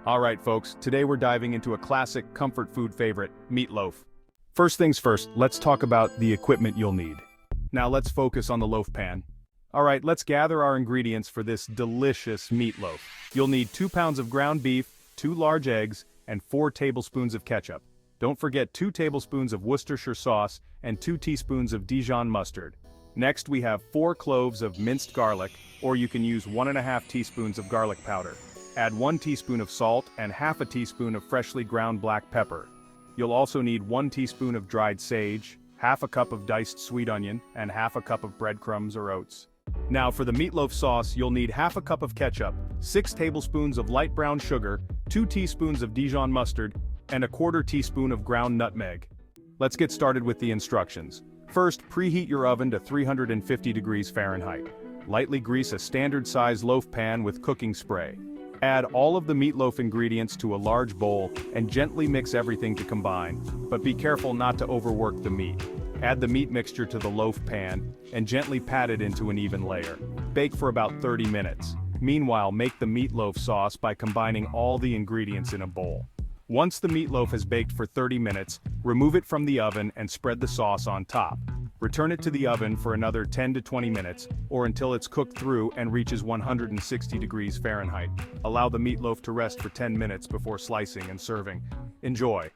Alright folks, today we're diving into a classic comfort food favorite, meatloaf. First things first, let's talk about the equipment you'll need. Now let's focus on the loaf pan. Alright, let's gather our ingredients for this delicious meatloaf. You'll need 2 pounds of ground beef, 2 large eggs, and 4 tablespoons of ketchup. Don't forget 2 tablespoons of Worcestershire sauce and 2 teaspoons of Dijon mustard. Next we have 4 cloves of minced garlic, or you can use 1½ teaspoons of garlic powder. Add 1 teaspoon of salt and ½ a teaspoon of freshly ground black pepper. You'll also need 1 teaspoon of dried sage, ½ a cup of diced sweet onion, and ½ a cup of breadcrumbs or oats. Now for the meatloaf sauce, you'll need ½ a cup of ketchup, 6 tablespoons of light brown sugar, 2 teaspoons of Dijon mustard, and ¼ teaspoon of ground nutmeg. Let's get started with the instructions. First, preheat your oven to 350 degrees Fahrenheit. Lightly grease a standard-size loaf pan with cooking spray. Add all of the meatloaf ingredients to a large bowl and gently mix everything to combine, but be careful not to overwork the meat. Add the meat mixture to the loaf pan and gently pat it into an even layer. Bake for about 30 minutes. Meanwhile, make the meatloaf sauce by combining all the ingredients in a bowl. Once the meatloaf has baked for 30 minutes, remove it from the oven and spread the sauce on top. Return it to the oven for another 10 to 20 minutes, or until it's cooked through and reaches 160 degrees Fahrenheit. Allow the meatloaf to rest for 10 minutes before slicing and serving. Enjoy!